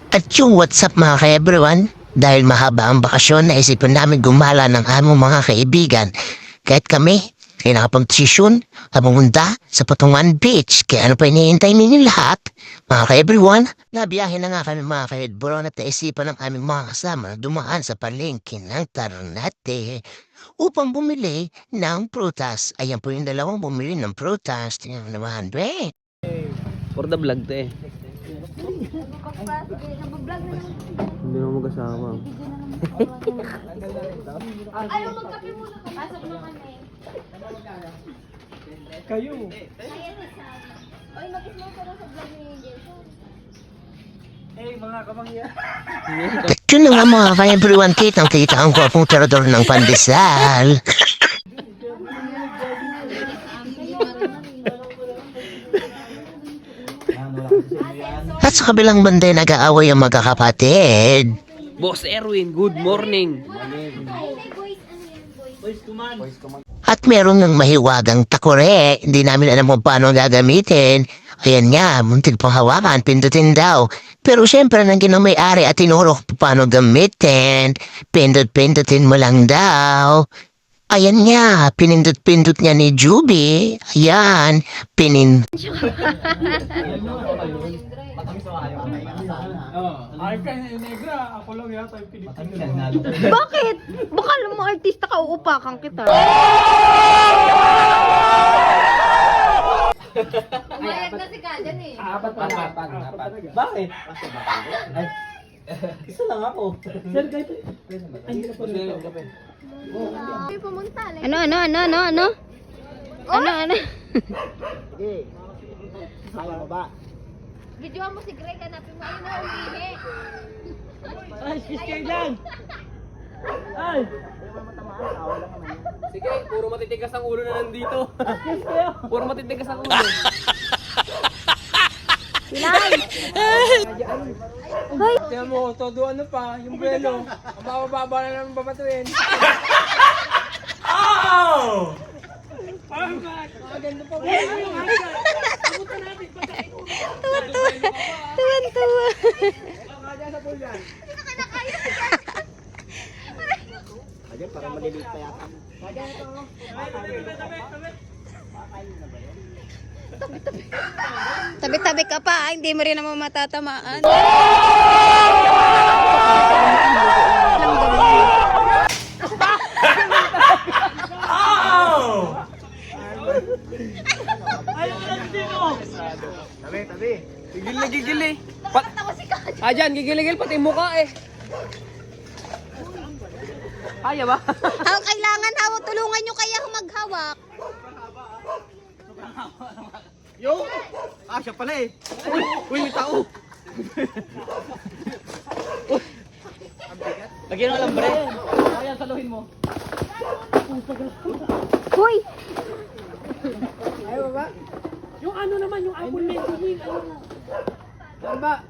At yung what's up mga ka-everyone, dahil mahaba ang bakasyon, naisipan namin gumala ng aming mga kaibigan. Kahit kami, ay nakapag-desisyon na pumunta sa Patungan Beach. Kaya ano pa iniintay ninyo lahat? Mga ka-everyone, nabiyahe na nga kami mga ka-headbron at naisipan ng aming mga kasama na dumaan sa palengke ng Ternate upang bumili ng prutas. Ayan po yung dalawang bumili ng prutas. Tingnan naman, be. For the vlog to eh. Hindi naman mag-asawa. Ayaw magkape muna. Pasok na kami. Kayo. Oy, mag-ismo ka sa vlog ni Jason. Eh, mga kamangyan. At yun na nga mga ka-everyone, kitang-kita ang kwapong tirador ng pandesal. At sa kabilang banda nag-aaway ang magkakapatid. Boss Erwin, good morning. At meron ng mahiwagang takore, hindi namin alam kung paano gagamitin. Ayan nga, muntik pang hawakan, pindutin daw. Pero syempre nang may-ari at tinuro kung paano gamitin. Pindut-pindutin mo lang daw. Ayan nga, pinindut-pindut niya ni Juby. Ayan, Ay, kaya negra. Ako lang yata yung Pilipinas. Bakit? Baka alam mo artista ka, uupakan kita. Umayag na si Kajan eh. Apat. Bakit? Ay, isa lang ako. Sir, kahit... Ay, hindi na po rin ito. Ay, pumunta. Ano? Ano? Sige. Kaya mo ba? Videoan mo si Greg, hanapin mo. Ayun na, umihi. Ay, siskay lang! Ay! Sige, puro matitigas ang ulo na nandito. Puro matitigas ang ulo. Tiyan mo, todo ano pa, yung buwelo. Ang bababa na naman babatuin. Oh! Maganda pa ba? Tuwan-tuwa. Ayan, parang maliliit pa yata. Tabi-tabi ka pa, hindi mo rin naman matatamaan. Tabi. Gigil na gigil eh. Dyan, gigil-gigil pati mukha eh. Kaya ba? Ang kailangan tulungan nyo kaya maghawak. Yo! Ah, siya pala eh. Uy, may tao. Lagyan ng alambre. Kaya saluhin mo. Hoy! Ayaw ba? Yung ano naman, yung apple mentioning. Ano ba?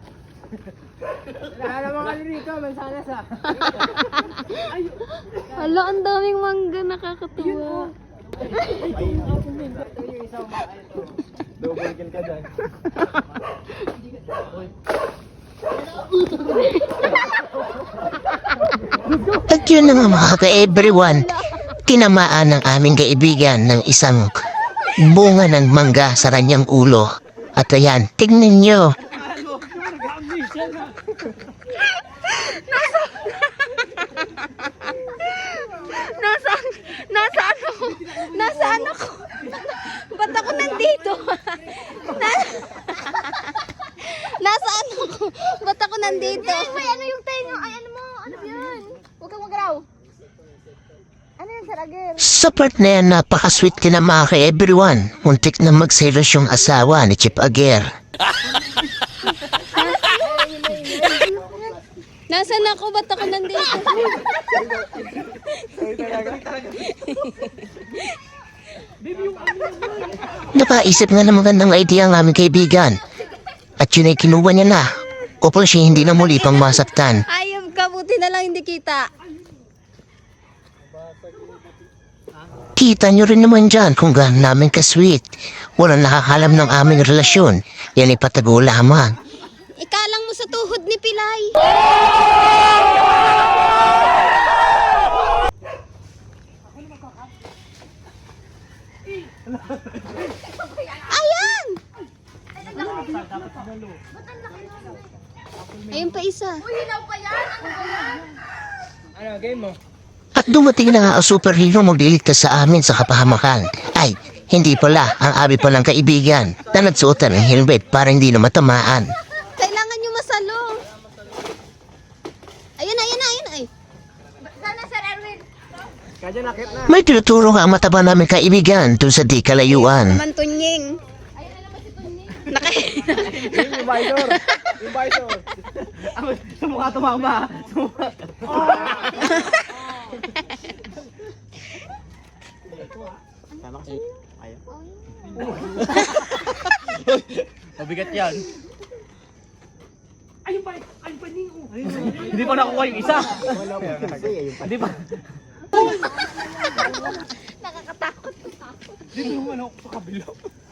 Lahat naman ano rito, mansanas ah. Hala, ang daming mangga, nakakatuwa. Double kill ka dyan. At yun na nga mga ka-everyone, tinamaan ng aming kaibigan ng isang bunga ng mangga sa kanyang ulo. At ayan, tignan nyo. Nasaan ako? Ba't ako nandito? Nasaan ako? Ba't ako nandito? May ano yung tenga? Ay, ano mo? Ano yun? Huwag kang magraw. Ano yun, Sir Aguirre? Sa part na yan, napaka-sweet ka na mga ka-everyone. Muntik na magselos yung asawa ni Chip Aguirre. Nasaan ako? Ba't ako nandito? Napaisip nga ng magandang idea ang aming kaibigan. At yun ay kinuha niya na. Upang siya hindi na muli pang masaktan. Ayop ka, buti na lang hindi kita. Kita nyo rin naman dyan kung gaano namin ka-sweet. Walang nakakalam ng aming relasyon. Yan ay patago lamang. Ikalang mo sa tuhod ni Pilay. Ayan! Ayun pa isa. Hinaw pa yan? Ano ba yan? Ano, game mo? At dumating na nga ang superhero magliligtas sa amin sa kapahamakan. Ay, hindi pala ang abi palang kaibigan na nagsuotan ng helmet para hindi na matamaan. Kailangan nyo masalo. Ayun na, ayun na, ayun na. Ay. Sana, Sir Erwin. Kaya nakit na. May tinuturo nga ang mataba namin kaibigan dun sa di kalayuan. Mantunying. Naka... Yung visor. Yung visor. Sa mukha tumama. Tama kasi. Ayaw. Mabigat yan. Ayun pa, Ningo. Hindi pa nakuha yung isa. Hindi pa. Nakakatakot. Dito naman ako sa kabila.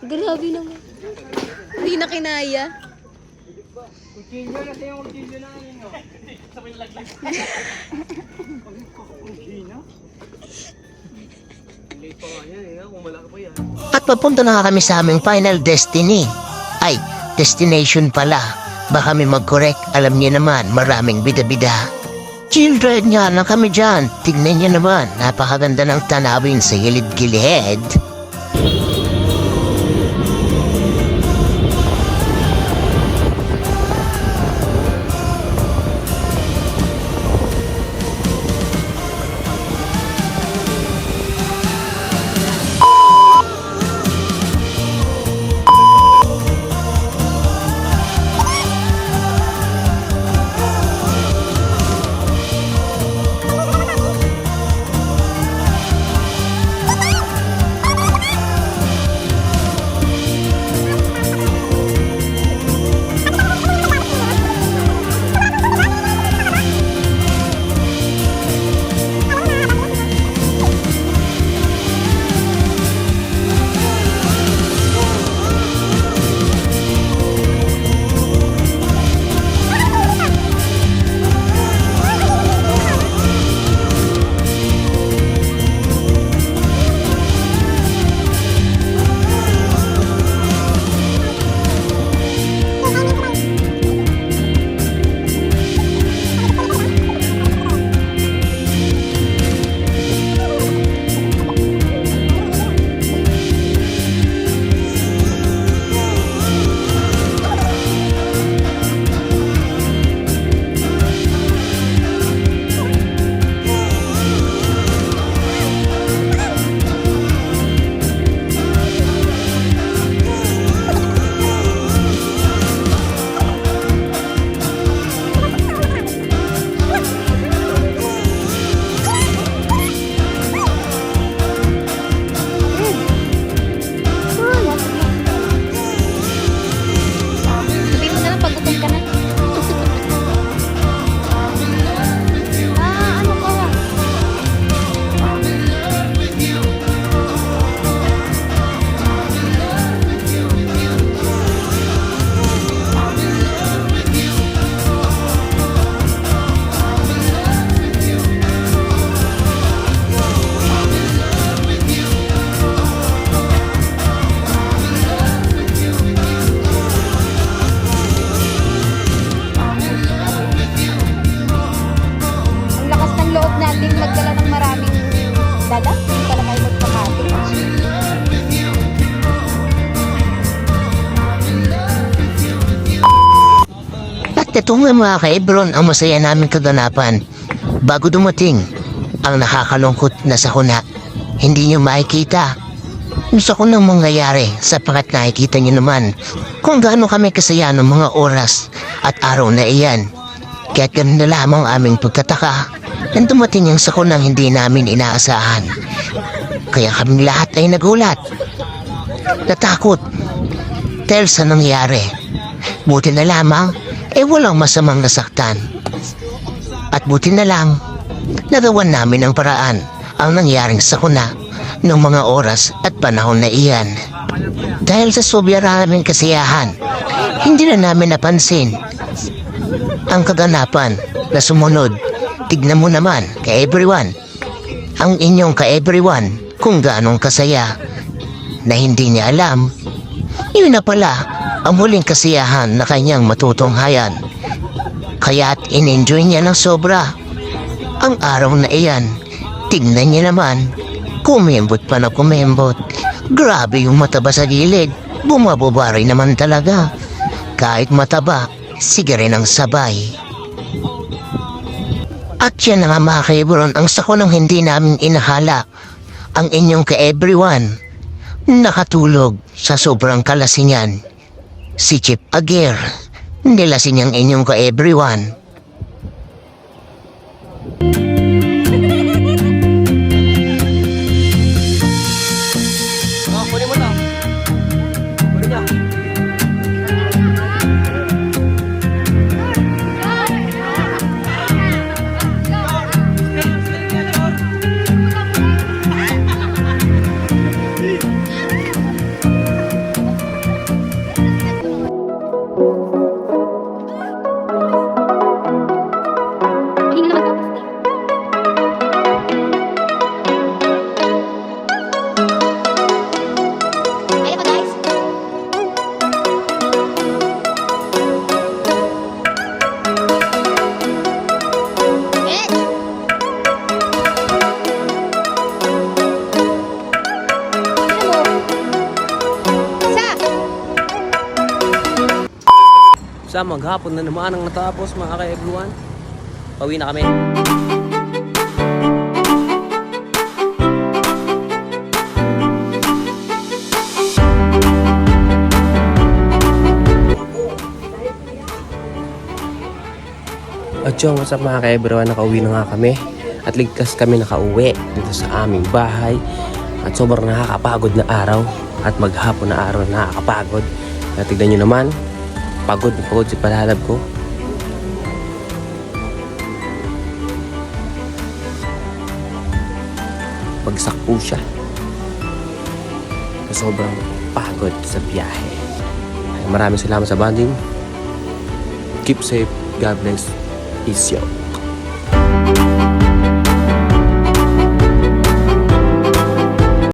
Grabe naman. Hindi na kinaya. Kutsilyo na sa'yo, kutsilyo na Ningo. Sabay laglag. Kutsilyo? Late pa nga yan, kung malaki pa yan. At papunta na nga kami sa aming final destiny. Ay, destination pala. Baka kami mag-correct, alam niyo naman, maraming bida-bida. Chill ride nga lang kami dyan. Tignan niyo naman, napakaganda ng tanawin sa gilid-gilid. Ito nga mga ka-Ebron ang masaya namin kaganapan. Bago dumating ang nakakalungkot na sakuna, hindi nyo makikita. Yung sakunang mangyayari sapagkat nakikita nyo naman kung gaano kami kasaya ng mga oras at araw na iyan. Kaya't ganun na lamang aming pagtataka nang dumating ang sakunang hindi namin inaasahan. Kaya kaming lahat ay nagulat, natakot dahil sa nangyari. Buti na lamang walang masamang nasaktan. At buti na lang, nagawan namin ang paraan ang nangyaring sakuna ng mga oras at panahon na iyan. Dahil sa sobrang kasiyahan, hindi na namin napansin ang kaganapan na sumunod. Tignan mo naman ka-everyone, ang inyong ka-everyone kung gaanong kasaya na hindi niya alam. Yun na pala ang huling kasiyahan na kanyang matutunghayan. Kaya't in-enjoy niya ng sobra ang araw na iyan. Tignan niya naman, kumembot pa na kumembot. Grabe yung mataba sa gilid, bumababa rin naman talaga. Kahit mataba, sige rin ang sabay. At yan na nga mga kaibigan, ang sakunang hindi namin inahala. Ang inyong ka-everyone, nakatulog sa sobrang kalasingan. Si Chip Aguirre, nilasing ang inyong ka-everyone. Kunin mo to. Kunin niya. Hingi naman to. Kaya pa guys? Bitch! Isa! Sa maghapon na naman ang natapos mga ka-everyone. Pauwi na kami. At yung what's up mga ka-everyone, nakauwi na nga kami. At ligtas kami nakauwi dito sa aming bahay. At sobrang nakakapagod na araw. At maghapon na araw na nakakapagod. At tignan nyo naman, pagod na pagod si palalab ko. Bagsak po siya. Sa sobrang pagod sa biyahe. Maraming salamat sa bonding. Keep safe. God bless. Peace out.